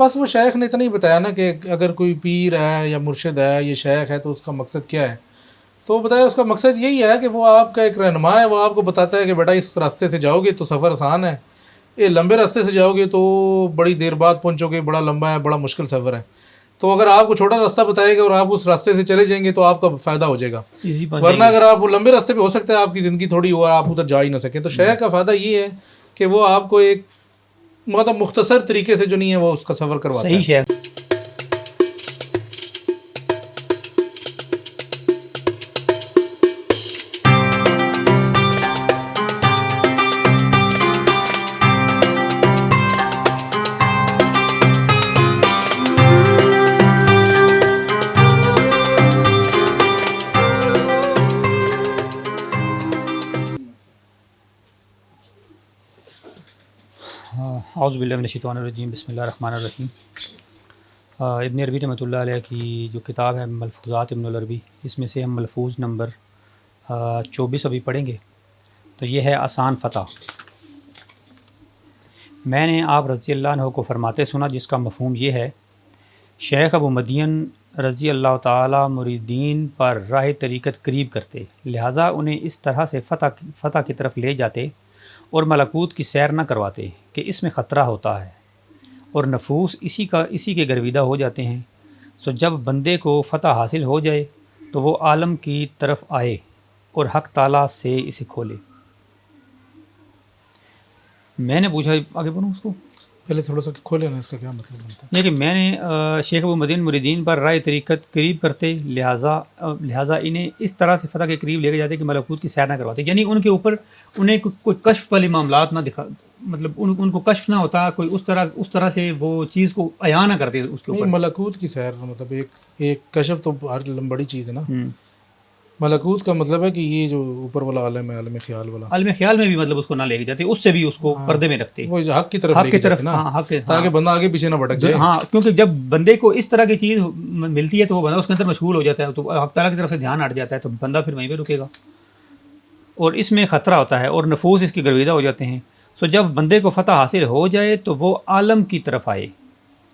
بس وہ شیخ نے اتنا ہی بتایا نا کہ اگر کوئی پیر ہے یا مرشد ہے یہ شیخ ہے تو اس کا مقصد کیا ہے. تو وہ بتایا اس کا مقصد یہی ہے کہ وہ آپ کا ایک رہنما ہے، وہ آپ کو بتاتا ہے کہ بیٹا اس راستے سے جاؤ گے تو سفر آسان ہے، یہ لمبے راستے سے جاؤ گے تو بڑی دیر بعد پہنچو گے، بڑا لمبا ہے، بڑا مشکل سفر ہے. تو اگر آپ کو چھوٹا راستہ بتائے گا اور آپ اس راستے سے چلے جائیں گے تو آپ کا فائدہ ہو جائے گا، ورنہ اگر آپ لمبے راستے پہ ہو سکتا ہے آپ کی زندگی تھوڑی ہو اور آپ ادھر جا ہی نہ سکیں. تو شیخ کا فائدہ یہ ہے کہ وہ آپ کو ایک مطلب مختصر طریقے سے جو نہیں ہے وہ اس کا سفر کرواتا ہے. صحیح شیخ. اعوذ باللہ من الشیطان الرجیم، بسم اللہ الرحمن الرحیم. ابن عربی رحمۃ اللہ علیہ کی جو کتاب ہے ملفوظات ابن العربی، اس میں سے ہم ملفوظ نمبر 24 ابھی پڑھیں گے. تو یہ ہے آسان فتح. میں نے آپ رضی اللہ عنہ کو فرماتے سنا جس کا مفہوم یہ ہے: شیخ ابو مدین رضی اللہ تعالی مریدین پر راہ طریقت قریب کرتے، لہٰذا انہیں اس طرح سے فتح کی طرف لے جاتے اور ملکوت کی سیر نہ کرواتے کہ اس میں خطرہ ہوتا ہے اور نفوس اسی کے گرویدہ ہو جاتے ہیں. سو جب بندے کو فتح حاصل ہو جائے تو وہ عالم کی طرف آئے اور حق تعالیٰ سے اسے کھولے. میں نے پوچھا، آگے بڑھوں اس کو پہلے تھوڑا سا کھولے نا اس کا کیا مطلب بنتا ہے. یہ کہ میں نے شیخ ابو مدین مریدین پر رائے طریقت قریب کرتے، لہٰذا انہیں اس طرح سے فتح کے قریب لے کے جاتے کہ ملکوت کی سیر نہ کرواتے، یعنی ان کے اوپر انہیں کوئی کشف والی معاملات نہ دکھا، مطلب ان کو کشف نہ ہوتا، کوئی اس طرح سے وہ چیز کو عیاں نہ کرتے اس کے اوپر. ملکوت کی سیر مطلب ایک کشف تو ہر بڑی چیز ہے نا. ملکوت کا مطلب ہے کہ یہ جو اوپر والا عالم ہے، عالم خیال والا، عالم خیال میں بھی مطلب اس کو نہ لے کے جاتے، اس سے بھی اس کو پردے میں رکھتے، وہ حق کی طرف لے کے جاتے نا، تاکہ بندہ آگے پیچھے نہ بھٹک جائے. ہاں، کیونکہ جب بندے کو اس طرح کی چیز ملتی ہے تو وہ بندہ اس کے اندر مشغول ہو جاتا ہے، تو حق تعالیٰ کی طرف سے دھیان ہٹ جاتا ہے، تو بندہ پھر وہیں پہ رکے گا اور اس میں خطرہ ہوتا ہے اور نفوس اس کی گرویدہ ہو جاتے ہیں. سو جب بندے کو فتح حاصل ہو جائے تو وہ عالم کی طرف آئے،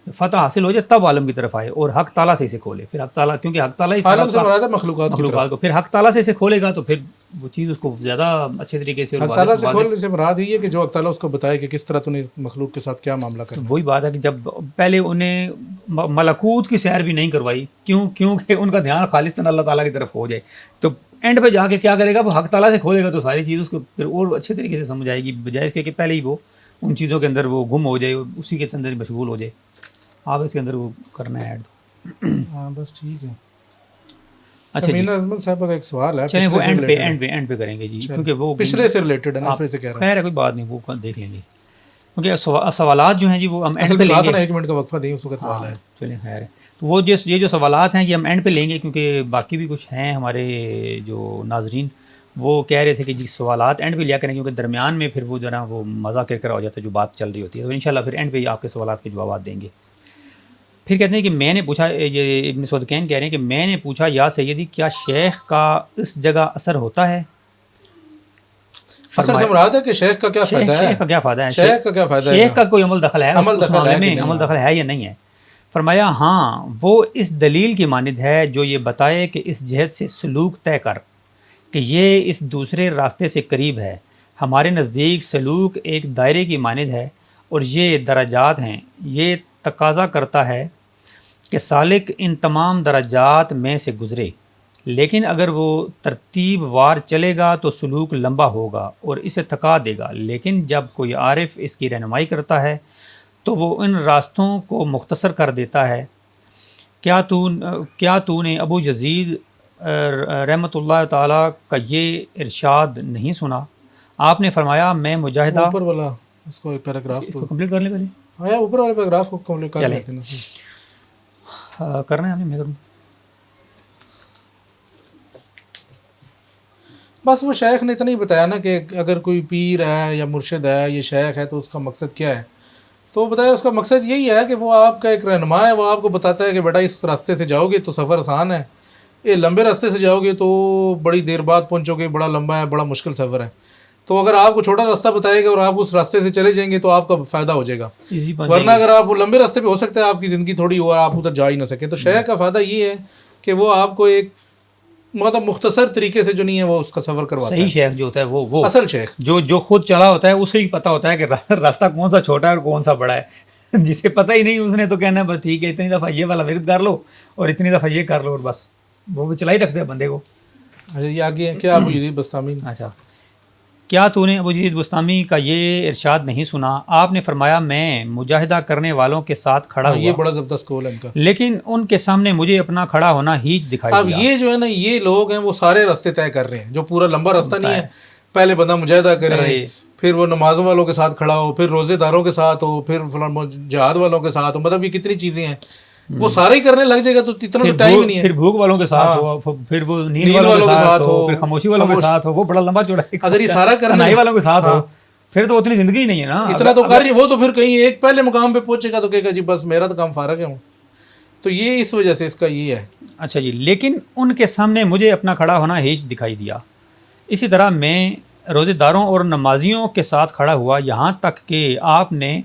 فتح حاصل ہو جائے تب عالم کی طرف آئے اور حق تعالیٰ سے اسے کھولے. پھر حق تعالیٰ، کیونکہ حق تعالیٰ عالم سے مراد ہے مخلوقات کو، پھر حق تعالیٰ سے اسے کھولے گا تو پھر وہ چیز اس کو زیادہ اچھے طریقے سے حق تعالیٰ سے کھولنے سے مراد یہ ہے کہ جو حق تعالیٰ اس کو بتائے کہ کس طرح تو نے مخلوق کے ساتھ کیا معاملہ کرنا. وہی بات ہے کہ جب پہلے انہیں ملکوت کی سیر بھی نہیں کروائی، کیونکہ ان کا دھیان خالصتاً اللہ تعالیٰ کی طرف ہو جائے، تو اینڈ پہ جا کے کیا کرے گا، وہ حق تعالیٰ سے کھولے گا تو ساری چیز اس کو پھر اور اچھے طریقے سے سمجھ آئے گی، بجائے اس کے کہ پہلے ہی وہ ان چیزوں کے اندر وہ گم ہو جائے، اسی کے اندر مشغول ہو جائے. آپ اس کے اندر وہ کرنا ہے ایڈ. ہاں بس ٹھیک ہے. اچھا سمینہ اعظمت صاحب کا ایک سوال ہے، چلیں وہ اینڈ پہ کریں گے جی، کیونکہ وہ پچھلے سے ریلیٹڈ ہے نا، اس میں سے کہہ رہا ہوں. خیر ہے، کوئی بات نہیں، وہ دیکھ لیں گے کیونکہ سوالات جو ہیں جی وہ ہم اینڈ پہ لیں گے. 1 منٹ کا وقفہ دیں، اس وقت سوال ہے. چلیں خیر ہے. تو وہ یہ جو سوالات ہیں یہ ہم اینڈ پہ لیں گے، کیونکہ باقی بھی کچھ ہیں ہمارے جو ناظرین وہ کہہ رہے تھے کہ جی سوالات اینڈ پہ لیا کریں، کیونکہ درمیان میں پھر وہ ذرا وہ مزہ کرکرا ہو جاتا ہے جو بات چل رہی ہوتی ہے. تو انشاءاللہ پھر اینڈ پہ آپ کے سوالات کے جوابات دیں گے. پھر کہتے ہیں کہ میں نے پوچھا، یہ ابن سودکین کہہ رہے ہیں کہ میں نے پوچھا یا سیدی کیا شیخ کا اس جگہ اثر ہوتا ہے؟ اثر سے مراد ہے کہ شیخ کا کیا فائدہ ہے، شیخ کا کیا فائدہ ہے، شیخ کا کیا فائدہ ہے، شیخ کا کوئی عمل دخل ہے، عمل دخل ہے یا نہیں ہے؟ فرمایا ہاں، وہ اس دلیل کی مانند ہے جو یہ بتائے کہ اس جہت سے سلوک طے کر کہ یہ اس دوسرے راستے سے قریب ہے. ہمارے نزدیک سلوک ایک دائرے کی مانند ہے اور یہ درجات ہیں. یہ تقاضا کرتا ہے کہ سالک ان تمام درجات میں سے گزرے، لیکن اگر وہ ترتیب وار چلے گا تو سلوک لمبا ہوگا اور اسے تھکا دے گا. لیکن جب کوئی عارف اس کی رہنمائی کرتا ہے تو وہ ان راستوں کو مختصر کر دیتا ہے. کیا تو نے ابو یزید رحمۃ اللہ تعالیٰ کا یہ ارشاد نہیں سنا؟ آپ نے فرمایا میں مجاہدہ، اوپر والا اس کو پیراگراف کو کمپلیٹ کر لیں پہلے. ہاں اوپر والے پیراگراف کو کمپلیٹ کر لیتے ہیں. کرنا ہے ہمیں، میں کروں. بس وہ شیخ نے اتنا ہی بتایا نا کہ اگر کوئی پیر ہے یا مرشد ہے یہ شیخ ہے تو اس کا مقصد کیا ہے. تو وہ بتایا اس کا مقصد یہی ہے کہ وہ آپ کا ایک رہنما ہے، وہ آپ کو بتاتا ہے کہ بیٹا اس راستے سے جاؤ گے تو سفر آسان ہے، یہ لمبے راستے سے جاؤ گے تو بڑی دیر بعد پہنچو گے، بڑا لمبا ہے، بڑا مشکل سفر ہے. تو اگر آپ کو چھوٹا راستہ بتائے گا اور آپ اس راستے سے چلے جائیں گے تو آپ کا فائدہ ہو جائے گا، ورنہ اگر آپ لمبے راستے پہ ہو سکتا ہے آپ کی زندگی تھوڑی ہو اور آپ ادھر جا ہی نہ سکیں. تو شیخ کا فائدہ یہ ہے کہ وہ آپ کو ایک مطلب مختصر طریقے سے جو نہیں ہے وہ اس کا سفر کرواتا ہے. صحیح شیخ جو ہوتا ہے وہ اصل شیخ جو خود چلا ہوتا ہے اسے ہی پتہ ہوتا ہے کہ راستہ کون سا چھوٹا ہے اور کون سا بڑا ہے. جسے پتہ ہی نہیں اس نے تو کہنا ہے بس ٹھیک ہے اتنی دفعہ یہ والا ورد کر لو اور اتنی دفعہ یہ کر لو اور بس وہ چلا ہی رکھتے ہیں بندے کو. اچھا یہ آگے کیا ابو جدید بستامی؟ اچھا کیا تو نے ابو جدید بستامی کا یہ ارشاد نہیں سنا؟ آپ نے فرمایا میں مجاہدہ کرنے والوں کے ساتھ کھڑا یہ ہوا بڑا زبردست قول ہے ان کا. لیکن ان کے سامنے مجھے اپنا کھڑا ہونا ہیچ دکھائی اب دیا. یہ جو ہے نا یہ لوگ ہیں وہ سارے راستے طے کر رہے ہیں، جو پورا لمبا راستہ نہیں ہے. پہلے بندہ مجاہدہ کرے، پھر وہ نمازوں والوں کے ساتھ کھڑا ہو، پھر روزے داروں کے ساتھ ہو، پھر جہاد والوں کے ساتھ ہو، مطلب یہ کتنی چیزیں ہیں وہ سارے ہی کرنے لگ جائے گا تو اتنا تو ٹائم ہی نہیں ہے. پھر بھوک والوں کے ساتھ ہو، پھر وہ نیند والوں کے ساتھ ہو، پھر خاموشی والوں کے ساتھ ہو، وہ بڑا لمبا چوڑا ہے. اگر یہ سارا کرنا والوں کے ساتھ ہو پھر تو اتنی زندگی نہیں ہے نا. اتنا تو کر رہی وہ تو پھر کہیں ایک پہلے مقام پہ پہنچے گا تو کہے گا جی بس میرا تو کام فارغ ہے ہوں. تو یہ اس وجہ سے اس کا یہ ہے. اچھا جی لیکن ان کے سامنے مجھے اپنا کھڑا ہونا ہیچ دکھائی دیا. اسی طرح میں روزے داروں اور نمازیوں کے ساتھ کھڑا ہوا یہاں تک کہ آپ نے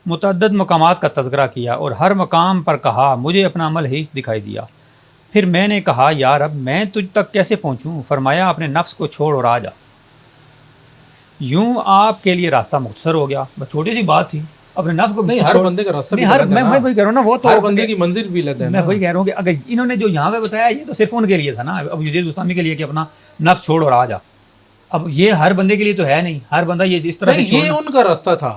متعدد مقامات کا تذکرہ کیا اور ہر مقام پر کہا مجھے اپنا عمل ہیچ دکھائی دیا. پھر میں نے کہا یا رب میں تجھ تک کیسے پہنچوں؟ فرمایا اپنے نفس کو چھوڑ اور آ جا. یوں آپ کے لیے راستہ مختصر ہو گیا. بس چھوٹی سی بات تھی. اپنے نفس کو نہیں ہر بندے کا راستہ بھی میں وہی کہہ رہا ہوں نا وہ تو ہر بندے کی منزل بھی لیتے ہیں. میں وہی کہہ رہا ہوں کہ اگر انہوں نے جو یہاں پہ بتایا یہ تو صرف ان کے لیے تھا نا ابو جدید بستامی کے لیے کہ اپنا نفس چھوڑ اور آ جا. اب یہ ہر بندے کے لیے تو ہے نہیں. ہر بندہ یہ اس طرح یہ ان کا راستہ تھا،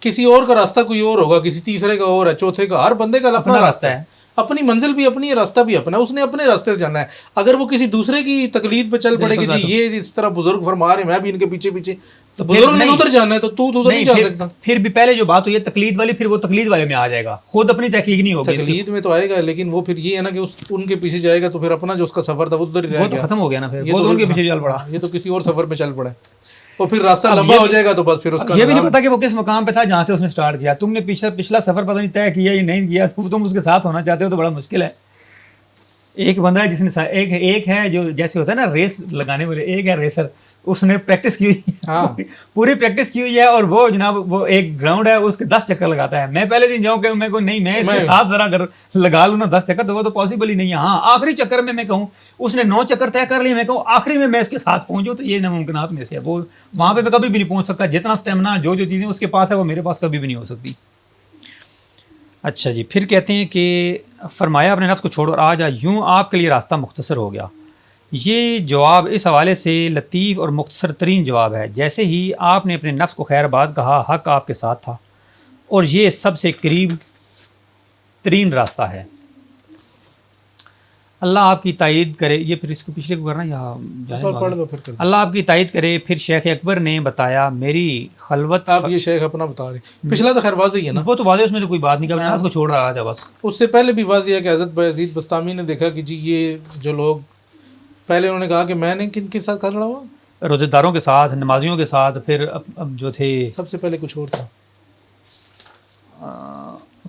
کسی اور کا راستہ کوئی اور ہوگا، کسی تیسرے کا اور ہے، چوتھے کا. ہر بندے کا اپنا راستہ ہے، اپنی منزل بھی اپنی، راستہ بھی اپنا. اس نے اپنے راستے سے جانا ہے. اگر وہ کسی دوسرے کی تقلید پہ چل پڑے گی جی یہ اس طرح بزرگ فرما رہے ہیں میں بھی ان کے پیچھے پیچھے، تو بزرگ نے ادھر جانا ہے تو ادھر نہیں جا سکتا. پھر بھی پہلے جو بات ہوئی ہے تقلید والی پھر وہ تقلید والے میں آ جائے گا، خود اپنی تحقیق نہیں ہوگی. تقلید میں تو آئے گا لیکن وہ پھر یہ ہے نا کہ ان کے پیچھے جائے گا تو پھر اپنا جو اس کا سفر تھا وہ ادھر ہی رہ گیا، ختم ہو گیا نا. پھر وہ ان کے پیچھے چل پڑا، یہ تو کسی اور سفر پہ چل پڑا اور پھر راستہ لمبا ہو جائے گا تو بس پھر اس کا یہ بھی نہیں پتا کہ وہ کس مقام پہ تھا جہاں سے اس نے سٹارٹ کیا. تم نے پچھلا سفر پتہ نہیں طے کیا یا نہیں کیا، تم اس کے ساتھ ہونا چاہتے ہو تو بڑا مشکل ہے. ایک بندہ ہے جس نے ایک ہے جو جیسے ہوتا ہے نا ریس لگانے والے، ایک ہے ریسر، اس نے پریکٹس کی ہوئی پوری پریکٹس کی ہوئی ہے اور وہ جناب وہ ایک گراؤنڈ ہے اس کے 10 چکر لگاتا ہے. میں پہلے دن جاؤں کہ میں کو نہیں میں اس کے ساتھ ذرا اگر لگا لوں نا 10 چکر تو وہ تو پاسبل ہی نہیں ہے. ہاں آخری چکر میں کہوں اس نے 9 چکر طے کر لیے، میں کہوں آخری میں اس کے ساتھ پہنچوں تو یہ ناممکنات میں سے ہے. وہ وہاں پہ کبھی بھی نہیں پہنچ سکتا. جتنا اسٹیمنا جو چیزیں اس کے پاس ہے وہ میرے پاس کبھی بھی نہیں ہو سکتی. اچھا جی پھر کہتے ہیں کہ فرمایا اپنے نفس کو چھوڑو اور آ جا، یوں آپ کے لیے راستہ مختصر ہو گیا. یہ جواب اس حوالے سے لطیف اور مختصر ترین جواب ہے. جیسے ہی آپ نے اپنے نفس کو خیر بات کہا حق آپ کے ساتھ تھا اور یہ سب سے قریب ترین راستہ ہے. اللہ آپ کی تائید کرے. یہ پھر اس کو پچھلے کو کرنا یا پڑھ لو پھر اللہ آپ کی تائید کرے. پھر شیخ اکبر نے بتایا میری خلوت. آپ یہ شیخ اپنا بتا رہے، پچھلا تو خیر واضح ہے نا، وہ تو واضح اس میں تو کوئی بات نہیں کرنا، اس کو چھوڑ رہا تھا بس. اس سے پہلے بھی واضح ہے کہ حضرت بایزید بستامی نے دیکھا کہ جی یہ جو لوگ پہلے انہوں نے کہا کہ میں نے کن کے ساتھ کھڑا ہوا، روزے داروں کے ساتھ، نمازیوں کے ساتھ. پھر اب جو تھے سب سے پہلے کچھ اور تھا،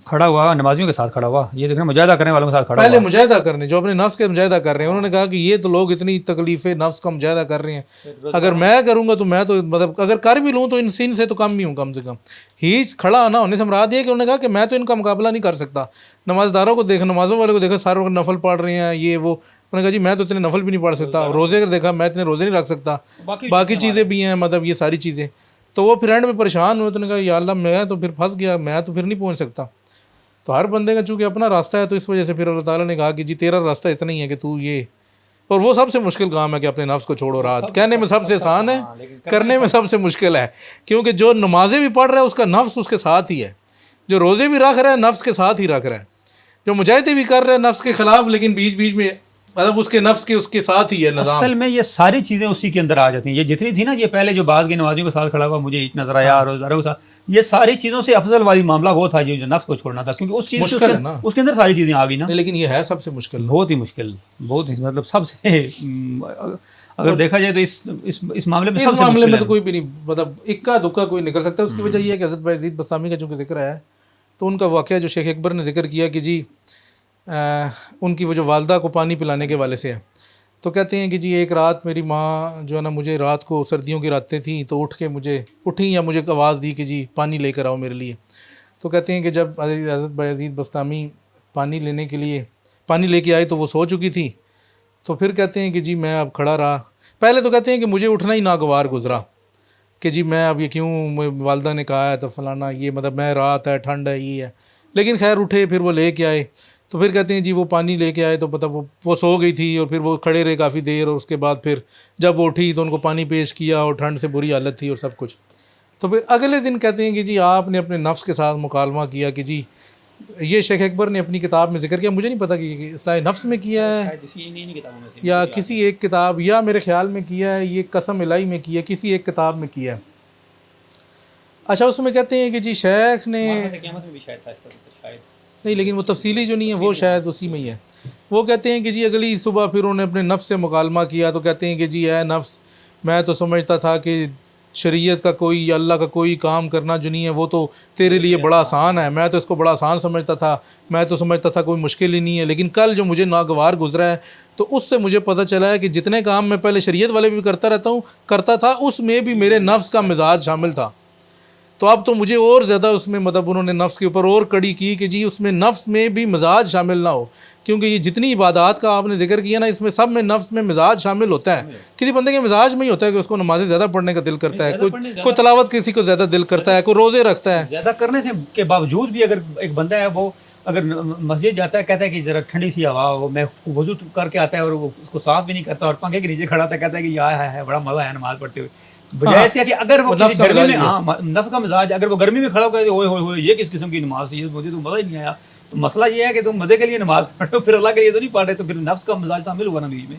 کھڑا ہوا نمازیوں کے ساتھ کھڑا ہوا. یہ دیکھنا مجاہدہ کرنے والوں کے ساتھ کھڑا پہلے ہوا. مجاہدہ کرنے جو اپنے نفس کے مجاہدہ کر رہے ہیں. انہوں نے کہا کہ یہ تو لوگ اتنی تکلیفیں نفس کا مجاہدہ کر رہے ہیں، اگر میں کروں گا تو میں تو مطلب اگر کر بھی لوں تو ان سین سے تو کم ہی ہوں کم سے کم. ہیچ کھڑا نہ ہونے سے مراد یہ کہ انہوں نے کہا کہ میں تو ان کا مقابلہ نہیں کر سکتا. نماز داروں کو دیکھا، نمازوں والے کو دیکھا سارے وقت نفل پڑھ رہے ہیں یہ وہ، انہوں نے کہا جی میں تو اتنے نفل بھی نہیں پڑھ سکتا. روزے اگر دیکھا میں اتنے روزے نہیں رکھ سکتا، باقی چیزیں بھی ہیں مطلب یہ ساری چیزیں. تو وہ پھر اینڈ میں پریشان ہوئے تو نے کہا یا اللہ میں تو پھر پھنس گیا، میں تو پھر نہیں پہنچ سکتا. تو ہر بندے کا چونکہ اپنا راستہ ہے تو اس وجہ سے پھر اللہ تعالیٰ نے کہا کہ جی تیرا راستہ اتنا ہی ہے کہ تو یہ، اور وہ سب سے مشکل کام ہے کہ اپنے نفس کو چھوڑو. رات کہنے میں سب سے آسان ہے، کرنے میں سب سے مشکل ہے، کیونکہ جو نمازیں بھی پڑھ رہا ہے اس کا نفس اس کے ساتھ ہی ہے، جو روزے بھی رکھ رہا ہے نفس کے ساتھ ہی رکھ رہا ہے، جو مجاہدے بھی کر رہا ہے نفس کے خلاف لیکن بیچ بیچ میں مطلب اس کے نفس کے اس کے ساتھ ہی ہے نظام. اصل میں یہ ساری چیزیں اسی کے اندر آ جاتی ہیں. یہ جتنی تھی نا یہ پہلے جو بعض کے نمازیوں کے ساتھ کھڑا ہوا مجھے نظر آیا، روزداروں کے ساتھ، یہ ساری چیزوں سے افضل والی معاملہ وہ تھا جو نفس کو چھوڑنا تھا، کیونکہ اس چیز مشکل ہے نا، اس کے اندر ساری چیزیں آ گئی نا. لیکن یہ ہے سب سے مشکل، بہت ہی مشکل، بہت ہی مطلب سب سے اگر دیکھا جائے تو اس معاملے میں اس معاملے میں تو کوئی بھی نہیں مطلب اکا دکا کوئی نکل سکتا ہے. اس کی وجہ یہ ہے کہ حضرت بایزید بستامی کا چونکہ ذکر ہے تو ان کا واقعہ جو شیخ اکبر نے ذکر کیا کہ جی ان کی وہ جو والدہ کو پانی پلانے کے والے سے ہے، تو کہتے ہیں کہ جی ایک رات میری ماں جو ہے نا مجھے رات کو سردیوں کی راتیں تھیں تو اٹھ کے مجھے اٹھیں یا مجھے آواز دی کہ جی پانی لے کر آؤ میرے لیے. تو کہتے ہیں کہ جب حضرت بایزید بستامی پانی لینے کے لیے پانی لے کے آئے تو وہ سو چکی تھی. تو پھر کہتے ہیں کہ جی میں اب کھڑا رہا. پہلے تو کہتے ہیں کہ مجھے اٹھنا ہی ناگوار گزرا کہ جی میں اب یہ کیوں, والدہ نے کہا ہے تو فلانا یہ مطلب میں رات ہے ٹھنڈ ہے یہ ہے. لیکن خیر اٹھے, پھر وہ لے کے آئے. تو پھر کہتے ہیں جی وہ پانی لے کے آئے تو مطلب وہ سو گئی تھی اور پھر وہ کھڑے رہے کافی دیر, اور اس کے بعد پھر جب وہ اٹھی تو ان کو پانی پیش کیا اور ٹھنڈ سے بری حالت تھی اور سب کچھ. تو پھر اگلے دن کہتے ہیں کہ جی آپ نے اپنے نفس کے ساتھ مکالمہ کیا کہ جی یہ شیخ اکبر نے اپنی کتاب میں ذکر کیا, مجھے نہیں پتہ کہ اصلاح نفس میں کیا ہے یا کسی ایک کتاب, یا میرے خیال میں کیا ہے یہ قسم الہی میں کیا ہے, کسی ایک کتاب میں کیا ہے. اچھا اس میں کہتے ہیں کہ جی شیخ نے نہیں, لیکن وہ تفصیلی جو نہیں ہے وہ شاید اسی میں ہی ہے. وہ کہتے ہیں کہ جی اگلی صبح پھر انہوں نے اپنے نفس سے مکالمہ کیا تو کہتے ہیں کہ جی اے نفس, میں تو سمجھتا تھا کہ شریعت کا کوئی یا اللہ کا کوئی کام کرنا جو نہیں ہے وہ تو تیرے لیے بڑا آسان ہے, میں تو اس کو بڑا آسان سمجھتا تھا, میں تو سمجھتا تھا کوئی مشکل ہی نہیں ہے. لیکن کل جو مجھے ناگوار گزرا ہے تو اس سے مجھے پتہ چلا ہے کہ جتنے کام میں پہلے شریعت والے بھی کرتا تھا اس میں بھی میرے نفس کا مزاج شامل تھا. تو اب تو مجھے اور زیادہ اس میں مطلب انہوں نے نفس کے اوپر اور کڑی کی کہ جی اس میں نفس میں بھی مزاج شامل نہ ہو, کیونکہ یہ جتنی عبادات کا آپ نے ذکر کیا نا اس میں سب میں نفس میں مزاج شامل ہوتا ہے. کسی بندے کے مزاج میں ہی ہوتا ہے کہ اس کو نمازیں زیادہ پڑھنے کا دل کرتا ہے, کوئی تلاوت کسی کو زیادہ دل کرتا ہے, کوئی روزے رکھتا ہے. زیادہ کرنے سے کے باوجود بھی اگر ایک بندہ ہے وہ اگر مسجد جاتا ہے کہتا ہے کہ ذرا ٹھنڈی سی ہوا ہو, میں وضو کر کے آتا ہے اور وہ اس کو صاف بھی نہیں کرتا اور پنکھے کے نیچے کھڑا تھا کہتا ہے کہ یہ ہے بڑا مزہ ہے نماز پڑھتے ہوئے, بجائے اس کہ اگر وہ گرمی میں نفس کا مزاج اگر وہ گرمی میں کھڑا ہو کر ہوئے یہ کس قسم کی نماز ہے, مجھے تو مزہ ہی نہیں آیا. تو مسئلہ یہ ہے کہ تم مزے کے لیے نماز پڑھو پھر اللہ کے لیے تو نہیں پڑھ رہے, تو پھر نفس کا مزاج شامل ہوا نا بیچ میں.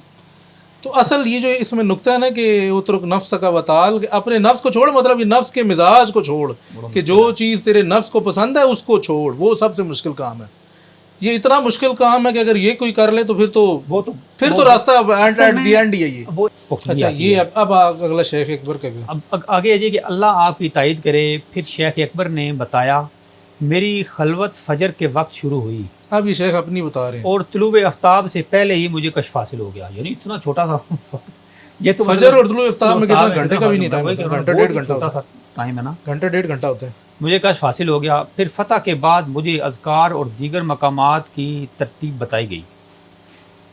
تو اصل یہ جو اس میں نقطہ ہے نا کہ اترک نفس کا وطال, اپنے نفس کو چھوڑ, مطلب یہ نفس کے مزاج کو چھوڑ کہ جو چیز تیرے نفس کو پسند ہے اس کو چھوڑ, وہ سب سے مشکل کام ہے. یہ اتنا مشکل کام ہے کہ اگر یہ کوئی کر لے تو پھر تو راستہ ایٹ دی اینڈ ہی ہے یہ. اچھا یہ اب اگلا شیخ اکبر کا بھی اب آگے ہے کہ اللہ آپ کی تائید کرے. پھر شیخ اکبر نے بتایا میری خلوت فجر کے وقت شروع ہوئی. اب یہ شیخ اپنی بتا رہے ہیں. اور طلوع آفتاب سے پہلے ہی مجھے کشف حاصل ہو گیا. یعنی اتنا چھوٹا سا یہ تو فجر اور طلوع آفتاب میں کتنا گھنٹے کا بھی نہیں تھا, گھنٹہ ڈیڑھ گھنٹہ ہوتا ہے ٹائم ہے نا, گھنٹہ ڈیڑھ گھنٹہ ہوتا ہے. مجھے کشف حاصل ہو گیا. پھر فتح کے بعد مجھے اذکار اور دیگر مقامات کی ترتیب بتائی گئی.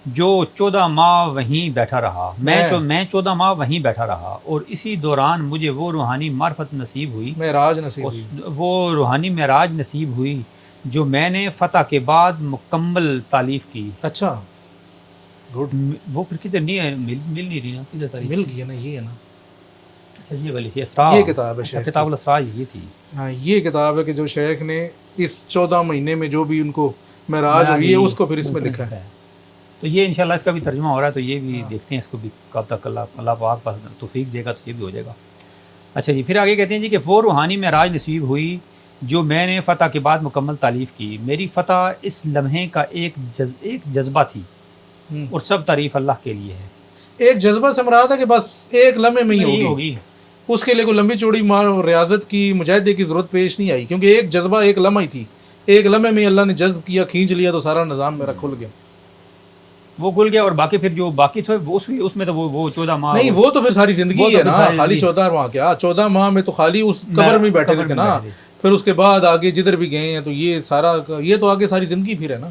جو 14 ماہ وہیں بیٹھا رہا میں 14 ماہ وہیں بیٹھا رہا اور اسی دوران مجھے وہ روحانی معرفت نصیب ہوئی, معراج نصیب ہوئی, وہ روحانی معراج نصیب ہوئی جو میں نے فتح کے بعد مکمل تالیف کی. اچھا گڈ. وہ پھر کدھر نہیں ہے, مل نہیں رہی نا, کدھر مل گئی نا, یہ ہے نا. اچھا یہ والی تھی اسرار, یہ کتاب ہے کتاب الاسرار یہ تھی. ہاں یہ کتاب ہے کہ جو شیخ نے اس 14 مہینے میں جو بھی ان کو معراج ہوئی ہے اس کو پھر اس میں لکھا ہے. تو یہ انشاءاللہ اس کا بھی ترجمہ ہو رہا ہے, تو یہ بھی دیکھتے ہیں اس کو بھی کب تک اللہ پاک پاس توفیق دے گا تو یہ بھی ہو جائے گا. اچھا جی, پھر آگے کہتے ہیں جی کہ وہ روحانی معراج نصیب ہوئی جو میں نے فتح کے بعد مکمل تالیف کی. میری فتح اس لمحے کا ایک جذبہ تھی اور سب تعریف اللہ کے لیے ہے. ایک جذبہ سے مراد ہے کہ بس ایک لمحے میں ہی ہوگی, اس کے لیے کوئی لمبی چوڑی ریاضت کی مجاہدے کی ضرورت پیش نہیں آئی, کیونکہ ایک جذبہ ایک لمحہ ہی تھی. ایک لمحے میں اللہ نے جذب کیا, کھینچ لیا تو سارا نظام میرا کھل گیا, وہ کھل گیا. اور باقی پھر جو باقی تھے اس میں تو وہ 14 ماہ نہیں, وہ تو پھر ساری زندگی ہے نا, خالی 14 ماہ کیا, 14 ماہ میں تو خالی اس قبر میں بیٹھے تھے نا. پھر اس کے بعد آگے جدھر بھی گئے ہیں تو یہ سارا, یہ تو آگے ساری زندگی پھر ہے نا.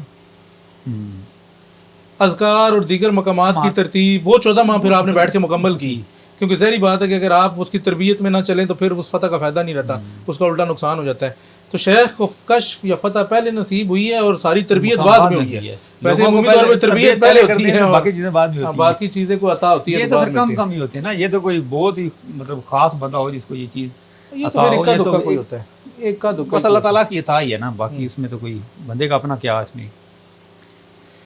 اذکار اور دیگر مقامات کی ترتیب وہ 14 ماہ پھر آپ نے بیٹھ کے مکمل کی, کیونکہ ظاہری بات ہے کہ اگر آپ اس کی تربیت میں نہ چلیں تو پھر اس فتح کا فائدہ نہیں رہتا, اس کا الٹا نقصان ہو جاتا ہے. تو شیخ کو کشف یا فتح پہلے نصیب ہوئی ہے اور ساری تربیت بعد میں ہوئی ہے. ویسے عمومی طور پہ تربیت پہلے ہوتی ہے, باقی چیزیں بعد میں ہوتی ہیں, باقی چیزیں کو عطا ہوتی ہے, یہ تو کم کم ہی ہوتے ہیں نا. یہ تو کوئی بہت ہی مطلب خاص بندہ ہو جس کو یہ چیز, یہ تو ایک کا دکھا کوئی ہوتا ہے, ایک کا دکھا بس اللہ تعالیٰ کی عطا ہی ہے نا. باقی اس میں تو کوئی بندے کا اپنا کیا اس میں